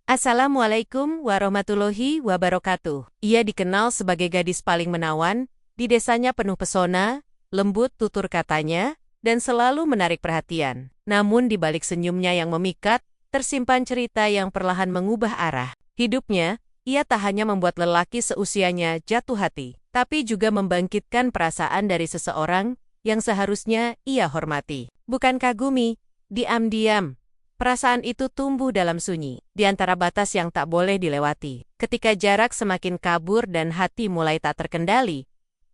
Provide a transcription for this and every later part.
Assalamualaikum warahmatullahi wabarakatuh. Ia dikenal sebagai gadis paling menawan, di desanya penuh pesona, lembut tutur katanya, dan selalu menarik perhatian. Namun di balik senyumnya yang memikat, tersimpan cerita yang perlahan mengubah arah. Hidupnya, ia tak hanya membuat lelaki seusianya jatuh hati, tapi juga membangkitkan perasaan dari seseorang yang seharusnya ia hormati. Bukan kagumi, diam-diam. Perasaan itu tumbuh dalam sunyi, di antara batas yang tak boleh dilewati. Ketika jarak semakin kabur dan hati mulai tak terkendali,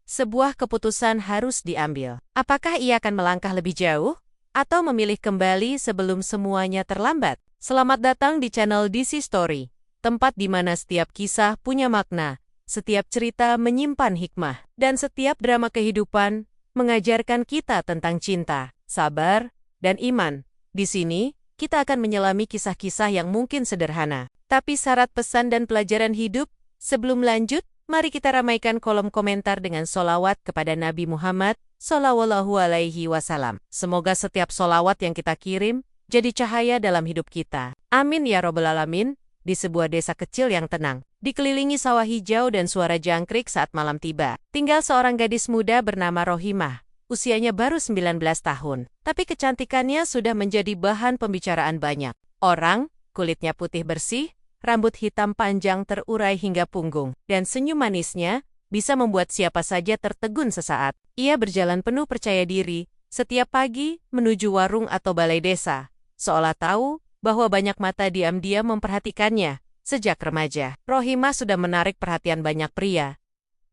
sebuah keputusan harus diambil. Apakah ia akan melangkah lebih jauh, atau memilih kembali sebelum semuanya terlambat? Selamat datang di channel DC Story, tempat di mana setiap kisah punya makna, setiap cerita menyimpan hikmah, dan setiap drama kehidupan mengajarkan kita tentang cinta, sabar, dan iman. Di sini, kita akan menyelami kisah-kisah yang mungkin sederhana, tapi syarat pesan dan pelajaran hidup. Sebelum lanjut, mari kita ramaikan kolom komentar dengan solawat kepada Nabi Muhammad SAW. Semoga setiap solawat yang kita kirim jadi cahaya dalam hidup kita. Amin ya robbal alamin. Di sebuah desa kecil yang tenang, dikelilingi sawah hijau dan suara jangkrik saat malam tiba, tinggal seorang gadis muda bernama Rohimah. Usianya baru 19 tahun, tapi kecantikannya sudah menjadi bahan pembicaraan banyak orang. Kulitnya putih bersih, rambut hitam panjang terurai hingga punggung, dan senyum manisnya bisa membuat siapa saja tertegun sesaat. Ia berjalan penuh percaya diri setiap pagi menuju warung atau balai desa, seolah tahu bahwa banyak mata diam-diam memperhatikannya. Sejak remaja, Rohimah sudah menarik perhatian banyak pria,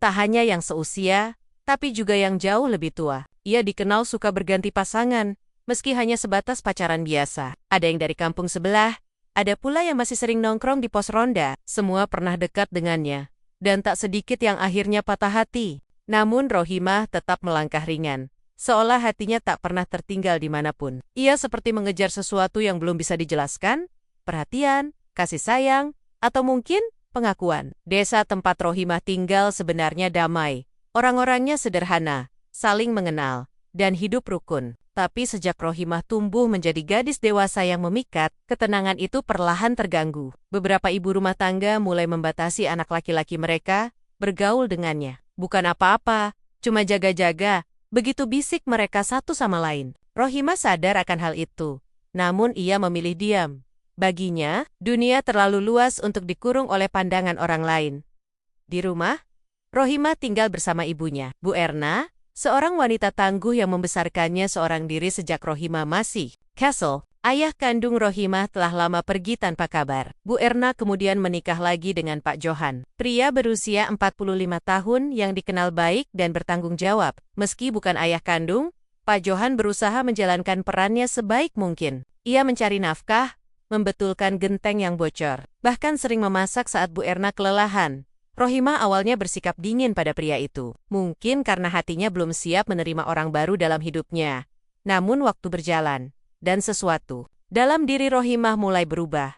tak hanya yang seusia, tapi juga yang jauh lebih tua. Ia dikenal suka berganti pasangan, meski hanya sebatas pacaran biasa. Ada yang dari kampung sebelah, ada pula yang masih sering nongkrong di pos ronda. Semua pernah dekat dengannya, dan tak sedikit yang akhirnya patah hati. Namun Rohimah tetap melangkah ringan, seolah hatinya tak pernah tertinggal dimanapun. Ia seperti mengejar sesuatu yang belum bisa dijelaskan, perhatian, kasih sayang, atau mungkin pengakuan. Desa tempat Rohimah tinggal sebenarnya damai. Orang-orangnya sederhana, saling mengenal, dan hidup rukun. Tapi sejak Rohimah tumbuh menjadi gadis dewasa yang memikat, ketenangan itu perlahan terganggu. Beberapa ibu rumah tangga mulai membatasi anak laki-laki mereka bergaul dengannya. Bukan apa-apa, cuma jaga-jaga, begitu bisik mereka satu sama lain. Rohimah sadar akan hal itu, namun ia memilih diam. Baginya, dunia terlalu luas untuk dikurung oleh pandangan orang lain. Di rumah, Rohimah tinggal bersama ibunya, Bu Erna, seorang wanita tangguh yang membesarkannya seorang diri sejak Rohimah masih kecil. Ayah kandung Rohimah telah lama pergi tanpa kabar. Bu Erna kemudian menikah lagi dengan Pak Johan, pria berusia 45 tahun yang dikenal baik dan bertanggung jawab. Meski bukan ayah kandung, Pak Johan berusaha menjalankan perannya sebaik mungkin. Ia mencari nafkah, membetulkan genteng yang bocor, bahkan sering memasak saat Bu Erna kelelahan. Rohimah awalnya bersikap dingin pada pria itu, mungkin karena hatinya belum siap menerima orang baru dalam hidupnya. Namun waktu berjalan, dan sesuatu dalam diri Rohimah mulai berubah.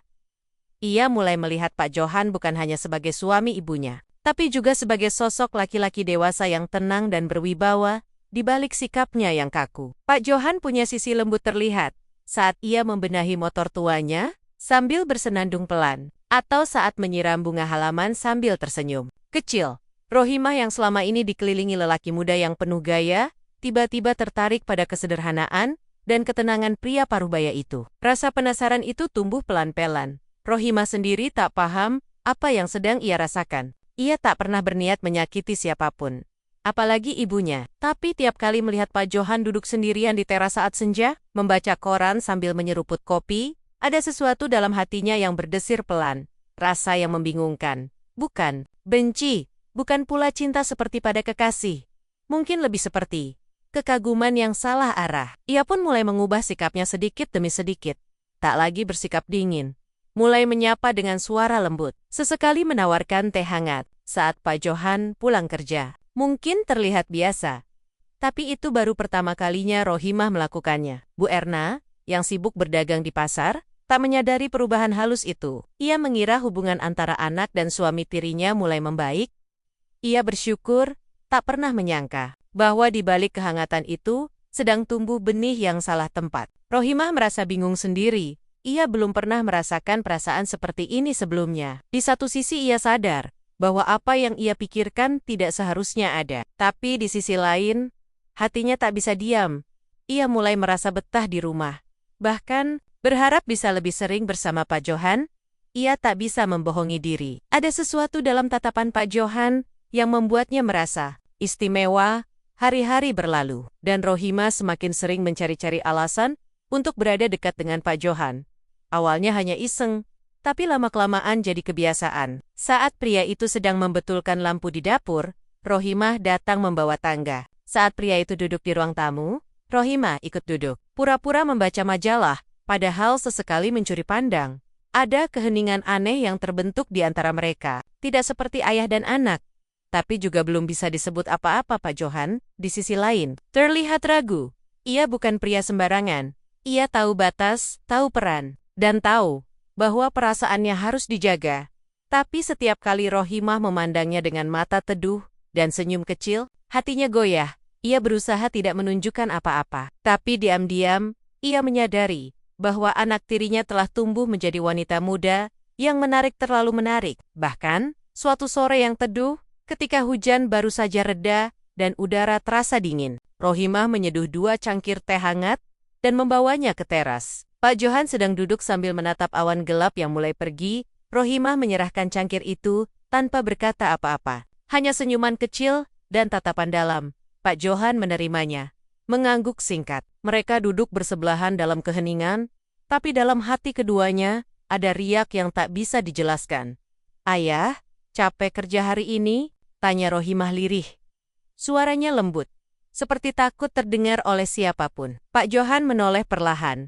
Ia mulai melihat Pak Johan bukan hanya sebagai suami ibunya, tapi juga sebagai sosok laki-laki dewasa yang tenang dan berwibawa, di balik sikapnya yang kaku. Pak Johan punya sisi lembut terlihat saat ia membenahi motor tuanya sambil bersenandung pelan, atau saat menyiram bunga halaman sambil tersenyum kecil. Rohimah yang selama ini dikelilingi lelaki muda yang penuh gaya, tiba-tiba tertarik pada kesederhanaan dan ketenangan pria parubaya itu. Rasa penasaran itu tumbuh pelan-pelan. Rohimah sendiri tak paham apa yang sedang ia rasakan. Ia tak pernah berniat menyakiti siapapun, apalagi ibunya. Tapi tiap kali melihat Pak Johan duduk sendirian di teras saat senja, membaca koran sambil menyeruput kopi, ada sesuatu dalam hatinya yang berdesir pelan, rasa yang membingungkan. Bukan benci, bukan pula cinta seperti pada kekasih. Mungkin lebih seperti kekaguman yang salah arah. Ia pun mulai mengubah sikapnya sedikit demi sedikit. Tak lagi bersikap dingin. Mulai menyapa dengan suara lembut. Sesekali menawarkan teh hangat saat Pak Johan pulang kerja. Mungkin terlihat biasa, tapi itu baru pertama kalinya Rohimah melakukannya. Bu Erna, yang sibuk berdagang di pasar, tak menyadari perubahan halus itu. Ia mengira hubungan antara anak dan suami tirinya mulai membaik. Ia bersyukur, tak pernah menyangka bahwa di balik kehangatan itu sedang tumbuh benih yang salah tempat. Rohimah merasa bingung sendiri. ia belum pernah merasakan perasaan seperti ini sebelumnya. Di satu sisi ia sadar bahwa apa yang ia pikirkan tidak seharusnya ada. Tapi di sisi lain, hatinya tak bisa diam. Ia mulai merasa betah di rumah. Bahkan, berharap bisa lebih sering bersama Pak Johan, ia tak bisa membohongi diri. Ada sesuatu dalam tatapan Pak Johan yang membuatnya merasa istimewa. Hari-hari berlalu, dan Rohimah semakin sering mencari-cari alasan untuk berada dekat dengan Pak Johan. Awalnya hanya iseng, tapi lama-kelamaan jadi kebiasaan. Saat pria itu sedang membetulkan lampu di dapur, Rohimah datang membawa tangga. Saat pria itu duduk di ruang tamu, Rohimah ikut duduk. Pura-pura membaca majalah, padahal sesekali mencuri pandang. Ada keheningan aneh yang terbentuk di antara mereka. Tidak seperti ayah dan anak, tapi juga belum bisa disebut apa-apa Pak Johan. Di sisi lain, terlihat ragu. Ia bukan pria sembarangan. Ia tahu batas, tahu peran, dan tahu bahwa perasaannya harus dijaga. Tapi setiap kali Rohimah memandangnya dengan mata teduh dan senyum kecil, hatinya goyah. Ia berusaha tidak menunjukkan apa-apa. Tapi diam-diam, ia menyadari bahwa anak tirinya telah tumbuh menjadi wanita muda yang menarik, terlalu menarik. Bahkan, suatu sore yang teduh, ketika hujan baru saja reda dan udara terasa dingin, Rohimah menyeduh 2 cangkir teh hangat dan membawanya ke teras. Pak Johan sedang duduk sambil menatap awan gelap yang mulai pergi. Rohimah menyerahkan cangkir itu tanpa berkata apa-apa. Hanya senyuman kecil dan tatapan dalam. Pak Johan menerimanya, mengangguk singkat. Mereka duduk bersebelahan dalam keheningan, tapi dalam hati keduanya ada riak yang tak bisa dijelaskan. "Ayah, capek kerja hari ini?" tanya Rohimah lirih. Suaranya lembut, seperti takut terdengar oleh siapapun. Pak Johan menoleh perlahan.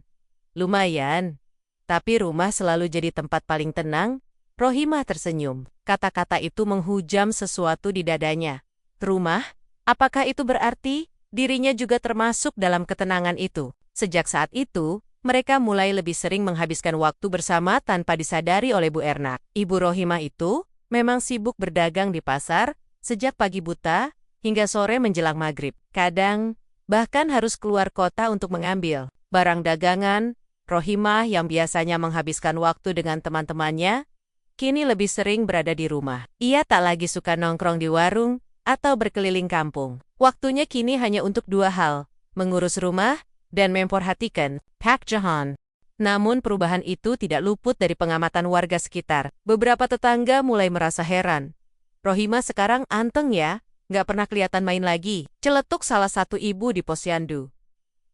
"Lumayan, tapi rumah selalu jadi tempat paling tenang." Rohimah tersenyum. Kata-kata itu menghujam sesuatu di dadanya. Rumah? Apakah itu berarti dirinya juga termasuk dalam ketenangan itu? Sejak saat itu, mereka mulai lebih sering menghabiskan waktu bersama tanpa disadari oleh Bu Ernak. Ibu Rohimah itu memang sibuk berdagang di pasar, sejak pagi buta hingga sore menjelang maghrib. Kadang, bahkan harus keluar kota untuk mengambil barang dagangan. Rohimah yang biasanya menghabiskan waktu dengan teman-temannya, kini lebih sering berada di rumah. Ia tak lagi suka nongkrong di warung atau berkeliling kampung. Waktunya kini hanya untuk 2 hal, mengurus rumah dan memperhatikan Pak Johan. Namun perubahan itu tidak luput dari pengamatan warga sekitar. Beberapa tetangga mulai merasa heran. "Rohimah sekarang anteng ya, nggak pernah kelihatan main lagi," celetuk salah satu ibu di posyandu.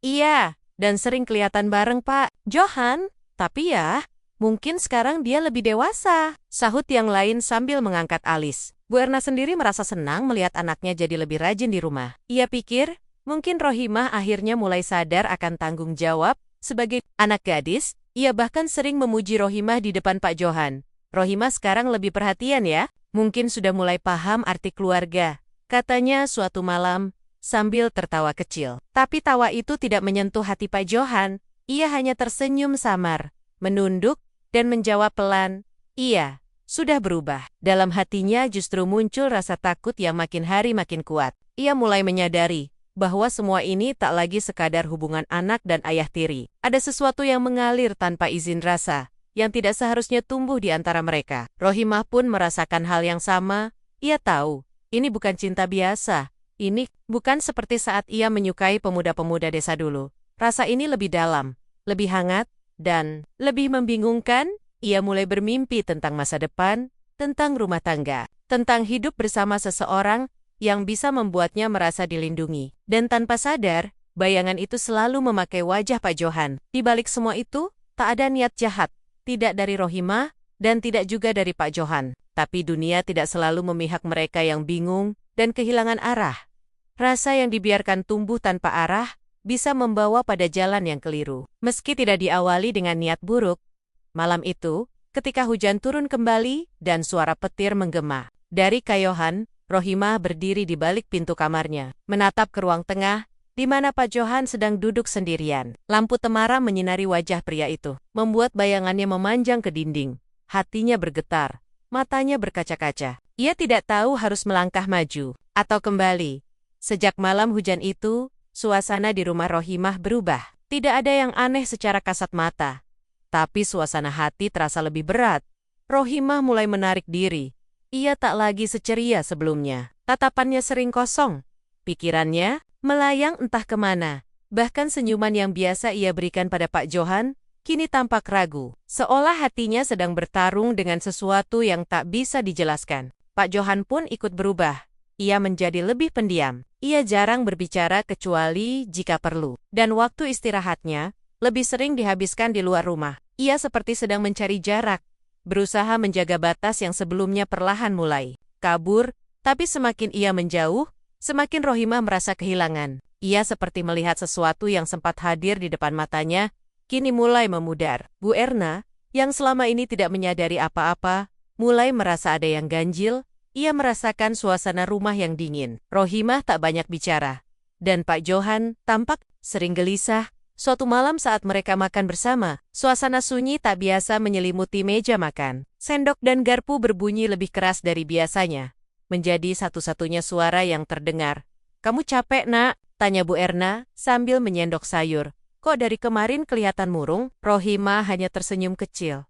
"Iya, dan sering kelihatan bareng Pak Johan, tapi ya, mungkin sekarang dia lebih dewasa," sahut yang lain sambil mengangkat alis. Bu Erna sendiri merasa senang melihat anaknya jadi lebih rajin di rumah. Ia pikir, mungkin Rohimah akhirnya mulai sadar akan tanggung jawab sebagai anak gadis. Ia bahkan sering memuji Rohimah di depan Pak Johan. "Rohimah sekarang lebih perhatian ya, mungkin sudah mulai paham arti keluarga," katanya suatu malam sambil tertawa kecil. Tapi tawa itu tidak menyentuh hati Pak Johan. Ia hanya tersenyum samar, menunduk, dan menjawab pelan, "Iya, sudah berubah." Dalam hatinya justru muncul rasa takut yang makin hari makin kuat. Ia mulai menyadari bahwa semua ini tak lagi sekadar hubungan anak dan ayah tiri. Ada sesuatu yang mengalir tanpa izin rasa, yang tidak seharusnya tumbuh di antara mereka. Rohimah pun merasakan hal yang sama. Ia tahu, ini bukan cinta biasa. Ini bukan seperti saat ia menyukai pemuda-pemuda desa dulu. Rasa ini lebih dalam, lebih hangat, dan lebih membingungkan. Ia mulai bermimpi tentang masa depan, tentang rumah tangga, tentang hidup bersama seseorang yang bisa membuatnya merasa dilindungi. Dan tanpa sadar, bayangan itu selalu memakai wajah Pak Johan. Di balik semua itu, tak ada niat jahat. Tidak dari Rohimah, dan tidak juga dari Pak Johan. Tapi dunia tidak selalu memihak mereka yang bingung dan kehilangan arah. Rasa yang dibiarkan tumbuh tanpa arah bisa membawa pada jalan yang keliru. Meski tidak diawali dengan niat buruk, malam itu, ketika hujan turun kembali dan suara petir menggema dari kayohan, Rohimah berdiri di balik pintu kamarnya, menatap ke ruang tengah, di mana Pak Johan sedang duduk sendirian. Lampu temaram menyinari wajah pria itu, membuat bayangannya memanjang ke dinding. Hatinya bergetar, matanya berkaca-kaca. Ia tidak tahu harus melangkah maju atau kembali. Sejak malam hujan itu, suasana di rumah Rohimah berubah. Tidak ada yang aneh secara kasat mata. Tapi suasana hati terasa lebih berat. Rohimah mulai menarik diri. Ia tak lagi seceria sebelumnya. Tatapannya sering kosong. Pikirannya melayang entah kemana. Bahkan senyuman yang biasa ia berikan pada Pak Johan kini tampak ragu, seolah hatinya sedang bertarung dengan sesuatu yang tak bisa dijelaskan. Pak Johan pun ikut berubah. Ia menjadi lebih pendiam. Ia jarang berbicara kecuali jika perlu. Dan waktu istirahatnya lebih sering dihabiskan di luar rumah. Ia seperti sedang mencari jarak, berusaha menjaga batas yang sebelumnya perlahan mulai kabur, tapi semakin ia menjauh, semakin Rohimah merasa kehilangan. Ia seperti melihat sesuatu yang sempat hadir di depan matanya, kini mulai memudar. Bu Erna, yang selama ini tidak menyadari apa-apa, mulai merasa ada yang ganjil. Ia merasakan suasana rumah yang dingin. Rohimah tak banyak bicara. Dan Pak Johan tampak sering gelisah. Suatu malam saat mereka makan bersama, suasana sunyi tak biasa menyelimuti meja makan. Sendok dan garpu berbunyi lebih keras dari biasanya. Menjadi satu-satunya suara yang terdengar. "Kamu capek, Nak?" tanya Bu Erna sambil menyendok sayur. "Kok dari kemarin kelihatan murung?" Rohimah hanya tersenyum kecil.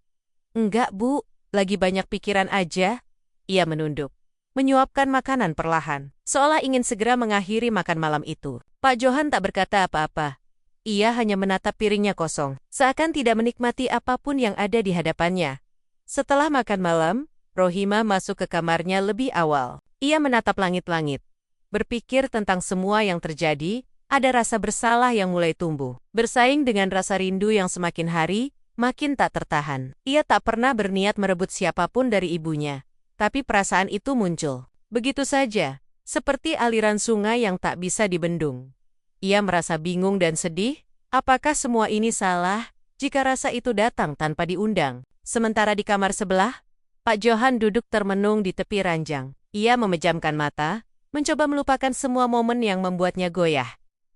"Enggak, Bu, lagi banyak pikiran aja." Ia menunduk, menyuapkan makanan perlahan, seolah ingin segera mengakhiri makan malam itu. Pak Johan tak berkata apa-apa. Ia hanya menatap piringnya kosong, seakan tidak menikmati apapun yang ada di hadapannya. Setelah makan malam, Rohimah masuk ke kamarnya lebih awal. Ia menatap langit-langit, berpikir tentang semua yang terjadi. Ada rasa bersalah yang mulai tumbuh, bersaing dengan rasa rindu yang semakin hari, makin tak tertahan. Ia tak pernah berniat merebut siapapun dari ibunya, tapi perasaan itu muncul. Begitu saja, seperti aliran sungai yang tak bisa dibendung. Ia merasa bingung dan sedih. Apakah semua ini salah jika rasa itu datang tanpa diundang? Sementara di kamar sebelah, Pak Johan duduk termenung di tepi ranjang. Ia memejamkan mata, mencoba melupakan semua momen yang membuatnya goyah.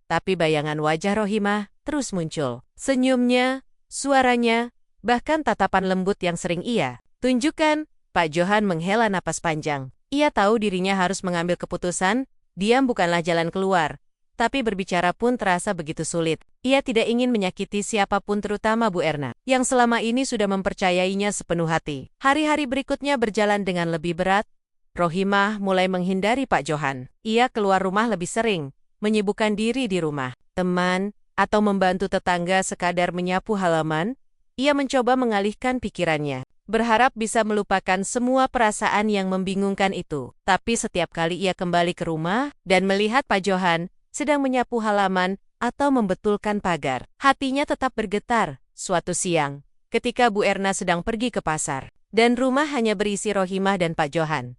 Tapi bayangan wajah Rohimah terus muncul. Senyumnya, suaranya, bahkan tatapan lembut yang sering ia tunjukkan. Pak Johan menghela napas panjang. Ia tahu dirinya harus mengambil keputusan. Diam bukanlah jalan keluar. Tapi berbicara pun terasa begitu sulit. Ia tidak ingin menyakiti siapapun, terutama Bu Erna, yang selama ini sudah mempercayainya sepenuh hati. Hari-hari berikutnya berjalan dengan lebih berat. Rohimah mulai menghindari Pak Johan. Ia keluar rumah lebih sering, menyibukkan diri di rumah, teman, atau membantu tetangga sekadar menyapu halaman. Ia mencoba mengalihkan pikirannya, berharap bisa melupakan semua perasaan yang membingungkan itu. Tapi setiap kali ia kembali ke rumah dan melihat Pak Johan sedang menyapu halaman atau membetulkan pagar, hatinya tetap bergetar. Suatu siang, ketika Bu Erna sedang pergi ke pasar, dan rumah hanya berisi Rohimah dan Pak Johan.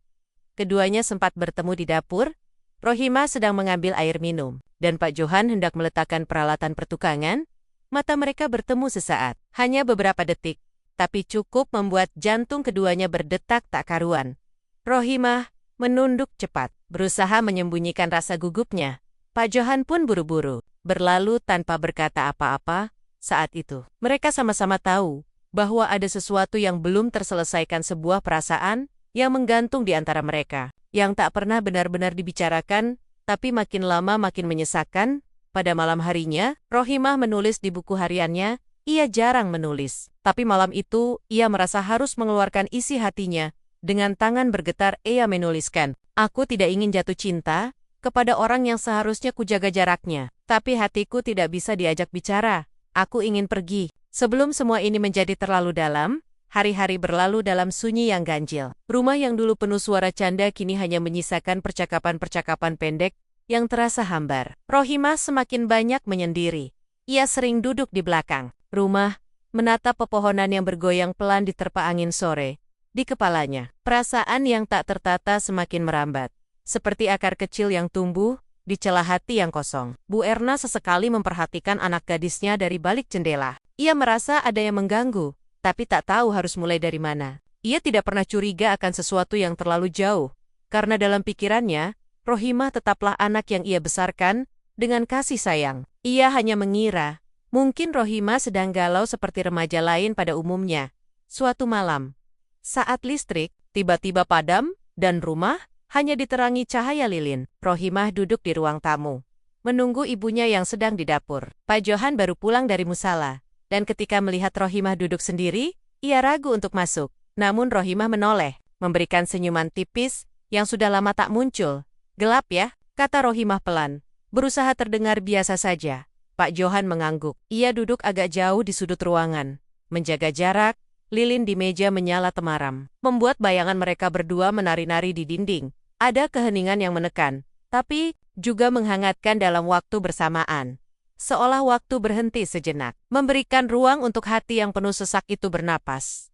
Keduanya sempat bertemu di dapur. Rohimah sedang mengambil air minum, dan Pak Johan hendak meletakkan peralatan pertukangan. Mata mereka bertemu sesaat, hanya beberapa detik, tapi cukup membuat jantung keduanya berdetak tak karuan. Rohimah menunduk cepat, berusaha menyembunyikan rasa gugupnya. Pak Johan pun buru-buru, berlalu tanpa berkata apa-apa. Saat itu, mereka sama-sama tahu bahwa ada sesuatu yang belum terselesaikan, sebuah perasaan yang menggantung di antara mereka, yang tak pernah benar-benar dibicarakan, tapi makin lama makin menyesakkan. Pada malam harinya, Rohimah menulis di buku hariannya. Ia jarang menulis, tapi malam itu ia merasa harus mengeluarkan isi hatinya. Dengan tangan bergetar ia menuliskan, "Aku tidak ingin jatuh cinta kepada orang yang seharusnya kujaga jaraknya, tapi hatiku tidak bisa diajak bicara. Aku ingin pergi." Sebelum semua ini menjadi terlalu dalam, hari-hari berlalu dalam sunyi yang ganjil. Rumah yang dulu penuh suara canda kini hanya menyisakan percakapan-percakapan pendek yang terasa hambar. Rohimah semakin banyak menyendiri. Ia sering duduk di belakang rumah, menatap pepohonan yang bergoyang pelan diterpa angin sore. Di kepalanya, perasaan yang tak tertata semakin merambat, seperti akar kecil yang tumbuh di celah hati yang kosong. Bu Erna sesekali memperhatikan anak gadisnya dari balik jendela. Ia merasa ada yang mengganggu, tapi tak tahu harus mulai dari mana. Ia tidak pernah curiga akan sesuatu yang terlalu jauh, karena dalam pikirannya, Rohimah tetaplah anak yang ia besarkan dengan kasih sayang. Ia hanya mengira, mungkin Rohimah sedang galau seperti remaja lain pada umumnya. Suatu malam, saat listrik tiba-tiba padam dan rumah hanya diterangi cahaya lilin, Rohimah duduk di ruang tamu, menunggu ibunya yang sedang di dapur. Pak Johan baru pulang dari musala. Dan ketika melihat Rohimah duduk sendiri, ia ragu untuk masuk. Namun Rohimah menoleh, memberikan senyuman tipis yang sudah lama tak muncul. "Gelap ya?" kata Rohimah pelan. Berusaha terdengar biasa saja. Pak Johan mengangguk. Ia duduk agak jauh di sudut ruangan. Menjaga jarak, lilin di meja menyala temaram. Membuat bayangan mereka berdua menari-nari di dinding. Ada keheningan yang menekan, tapi juga menghangatkan dalam waktu bersamaan. Seolah waktu berhenti sejenak, memberikan ruang untuk hati yang penuh sesak itu bernapas.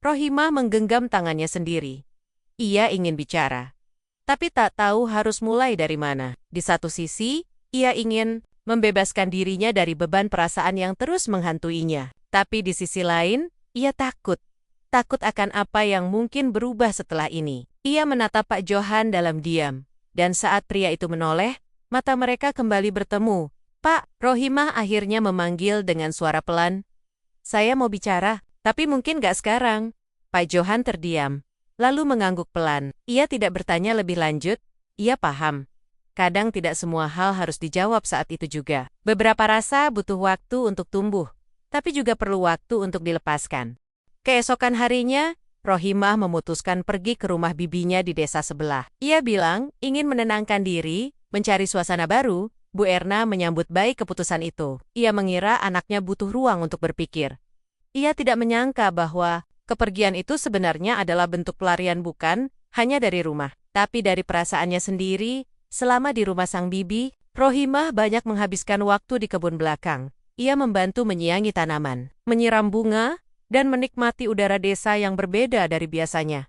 Rohimah menggenggam tangannya sendiri. Ia ingin bicara, tapi tak tahu harus mulai dari mana. Di satu sisi, ia ingin membebaskan dirinya dari beban perasaan yang terus menghantuinya. Tapi di sisi lain, ia takut. Takut akan apa yang mungkin berubah setelah ini. Ia menatap Pak Johan dalam diam. Dan saat pria itu menoleh, mata mereka kembali bertemu. "Pak," Rohimah akhirnya memanggil dengan suara pelan. "Saya mau bicara, tapi mungkin gak sekarang." Pak Johan terdiam, lalu mengangguk pelan. Ia tidak bertanya lebih lanjut. Ia paham. Kadang tidak semua hal harus dijawab saat itu juga. Beberapa rasa butuh waktu untuk tumbuh, tapi juga perlu waktu untuk dilepaskan. Keesokan harinya, Rohimah memutuskan pergi ke rumah bibinya di desa sebelah. Ia bilang ingin menenangkan diri, mencari suasana baru. Bu Erna menyambut baik keputusan itu. Ia mengira anaknya butuh ruang untuk berpikir. Ia tidak menyangka bahwa kepergian itu sebenarnya adalah bentuk pelarian bukan hanya dari rumah, tapi dari perasaannya sendiri. Selama di rumah sang bibi, Rohimah banyak menghabiskan waktu di kebun belakang. Ia membantu menyiangi tanaman, menyiram bunga, dan menikmati udara desa yang berbeda dari biasanya.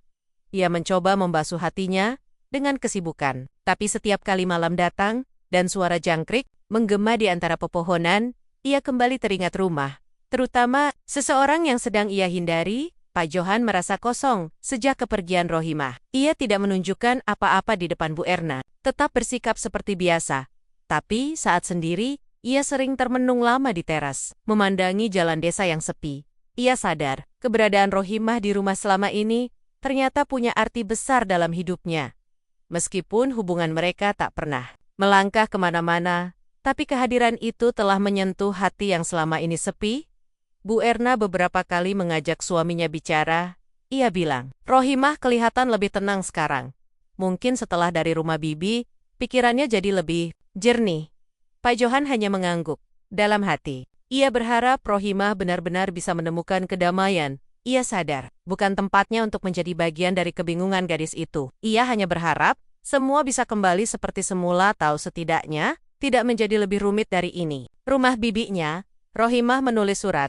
Ia mencoba membasuh hatinya dengan kesibukan, tapi setiap kali malam datang, dan suara jangkrik menggema di antara pepohonan, ia kembali teringat rumah. Terutama seseorang yang sedang ia hindari. Pak Johan merasa kosong sejak kepergian Rohimah. Ia tidak menunjukkan apa-apa di depan Bu Erna, tetap bersikap seperti biasa. Tapi saat sendiri, ia sering termenung lama di teras, memandangi jalan desa yang sepi. Ia sadar, keberadaan Rohimah di rumah selama ini ternyata punya arti besar dalam hidupnya. Meskipun hubungan mereka tak pernah melangkah kemana-mana, tapi kehadiran itu telah menyentuh hati yang selama ini sepi. Bu Erna beberapa kali mengajak suaminya bicara. Ia bilang, "Rohimah kelihatan lebih tenang sekarang. Mungkin setelah dari rumah bibi, pikirannya jadi lebih jernih." Pak Johan hanya mengangguk. Dalam hati, ia berharap Rohimah benar-benar bisa menemukan kedamaian. Ia sadar, bukan tempatnya untuk menjadi bagian dari kebingungan gadis itu. Ia hanya berharap semua bisa kembali seperti semula atau setidaknya tidak menjadi lebih rumit dari ini. Rumah bibinya, Rohimah menulis surat.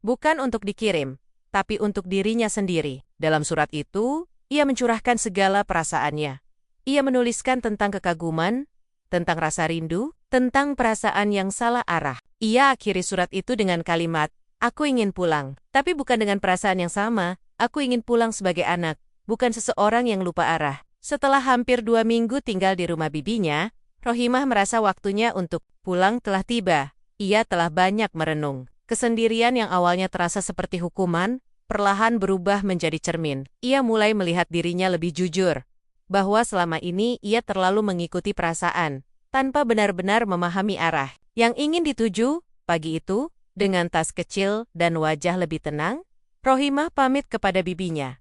Bukan untuk dikirim, tapi untuk dirinya sendiri. Dalam surat itu, ia mencurahkan segala perasaannya. Ia menuliskan tentang kekaguman, tentang rasa rindu, tentang perasaan yang salah arah. Ia akhiri surat itu dengan kalimat, "Aku ingin pulang, tapi bukan dengan perasaan yang sama. Aku ingin pulang sebagai anak, bukan seseorang yang lupa arah." Setelah hampir 2 minggu tinggal di rumah bibinya, Rohimah merasa waktunya untuk pulang telah tiba. Ia telah banyak merenung. Kesendirian yang awalnya terasa seperti hukuman, perlahan berubah menjadi cermin. Ia mulai melihat dirinya lebih jujur, bahwa selama ini ia terlalu mengikuti perasaan, tanpa benar-benar memahami arah yang ingin dituju. Pagi itu, dengan tas kecil dan wajah lebih tenang, Rohimah pamit kepada bibinya.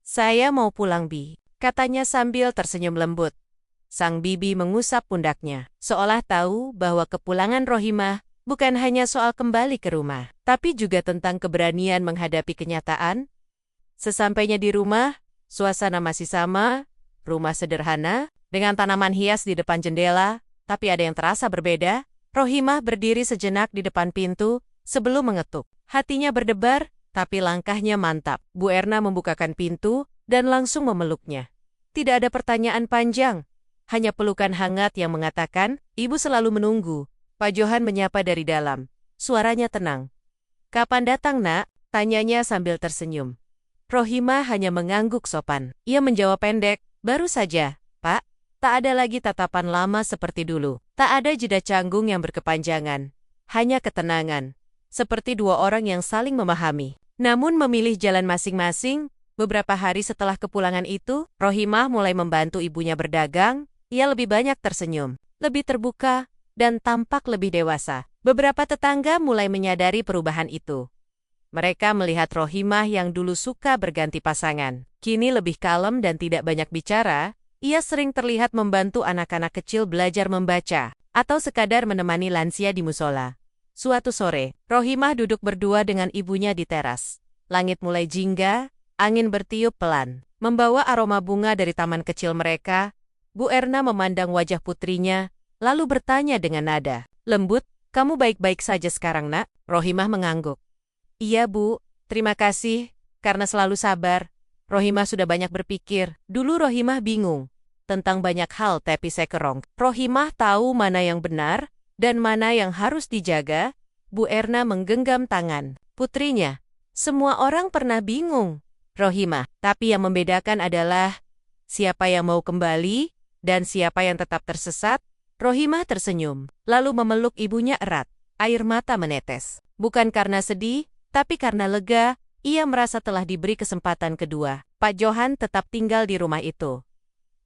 "Saya mau pulang, Bi," katanya sambil tersenyum lembut. Sang bibi mengusap pundaknya, seolah tahu bahwa kepulangan Rohimah bukan hanya soal kembali ke rumah, tapi juga tentang keberanian menghadapi kenyataan. Sesampainya di rumah, suasana masih sama, rumah sederhana, dengan tanaman hias di depan jendela, tapi ada yang terasa berbeda. Rohimah berdiri sejenak di depan pintu, sebelum mengetuk. Hatinya berdebar, tapi langkahnya mantap. Bu Erna membukakan pintu, dan langsung memeluknya. Tidak ada pertanyaan panjang, hanya pelukan hangat yang mengatakan, "Ibu selalu menunggu." Pak Johan menyapa dari dalam. Suaranya tenang. "Kapan datang, Nak?" tanyanya sambil tersenyum. Rohimah hanya mengangguk sopan. Ia menjawab pendek, "Baru saja, Pak." Tak ada lagi tatapan lama seperti dulu. Tak ada jeda canggung yang berkepanjangan. Hanya ketenangan. Seperti dua orang yang saling memahami. Namun memilih jalan masing-masing. Beberapa hari setelah kepulangan itu, Rohimah mulai membantu ibunya berdagang. Ia lebih banyak tersenyum, lebih terbuka, dan tampak lebih dewasa. Beberapa tetangga mulai menyadari perubahan itu. Mereka melihat Rohimah yang dulu suka berganti pasangan. Kini lebih kalem dan tidak banyak bicara, ia sering terlihat membantu anak-anak kecil belajar membaca, atau sekadar menemani lansia di musola. Suatu sore, Rohimah duduk berdua dengan ibunya di teras. Langit mulai jingga, angin bertiup pelan, membawa aroma bunga dari taman kecil mereka. Bu Erna memandang wajah putrinya, lalu bertanya dengan nada lembut, "Kamu baik-baik saja sekarang, Nak?" Rohimah mengangguk. "Iya, Bu. Terima kasih, karena selalu sabar." Rohimah sudah banyak berpikir. Dulu Rohimah bingung tentang banyak hal tapi sekerong. Rohimah tahu mana yang benar dan mana yang harus dijaga. Bu Erna menggenggam tangan putrinya. "Semua orang pernah bingung, Rohimah. Tapi yang membedakan adalah siapa yang mau kembali dan siapa yang tetap tersesat." Rohimah tersenyum, lalu memeluk ibunya erat. Air mata menetes. Bukan karena sedih, tapi karena lega, ia merasa telah diberi kesempatan kedua. Pak Johan tetap tinggal di rumah itu.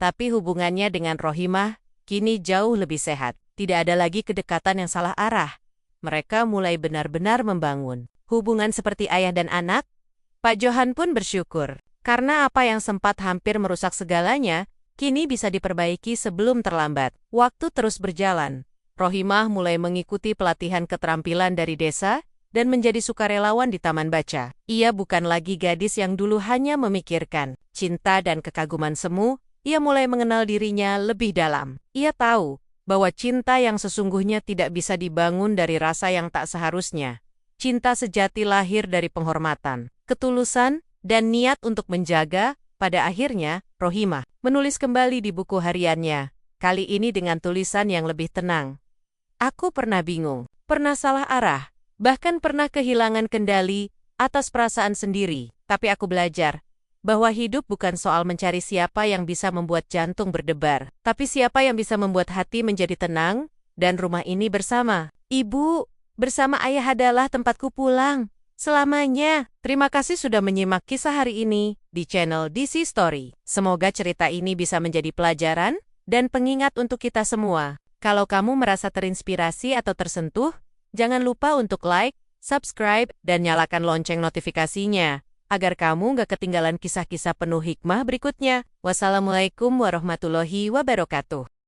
Tapi hubungannya dengan Rohimah kini jauh lebih sehat. Tidak ada lagi kedekatan yang salah arah. Mereka mulai benar-benar membangun hubungan seperti ayah dan anak. Pak Johan pun bersyukur, karena apa yang sempat hampir merusak segalanya, kini bisa diperbaiki sebelum terlambat. Waktu terus berjalan. Rohimah mulai mengikuti pelatihan keterampilan dari desa dan menjadi sukarelawan di taman baca. Ia bukan lagi gadis yang dulu hanya memikirkan cinta dan kekaguman semu. Ia mulai mengenal dirinya lebih dalam. Ia tahu bahwa cinta yang sesungguhnya tidak bisa dibangun dari rasa yang tak seharusnya. Cinta sejati lahir dari penghormatan, ketulusan, dan niat untuk menjaga. Pada akhirnya, Rohimah menulis kembali di buku hariannya, kali ini dengan tulisan yang lebih tenang. "Aku pernah bingung, pernah salah arah, bahkan pernah kehilangan kendali atas perasaan sendiri. Tapi aku belajar bahwa hidup bukan soal mencari siapa yang bisa membuat jantung berdebar, tapi siapa yang bisa membuat hati menjadi tenang, dan rumah ini bersama Ibu, bersama Ayah adalah tempatku pulang selamanya." Terima kasih sudah menyimak kisah hari ini di channel DC Story. Semoga cerita ini bisa menjadi pelajaran dan pengingat untuk kita semua. Kalau kamu merasa terinspirasi atau tersentuh, jangan lupa untuk like, subscribe, dan nyalakan lonceng notifikasinya, agar kamu gak ketinggalan kisah-kisah penuh hikmah berikutnya. Wassalamualaikum warahmatullahi wabarakatuh.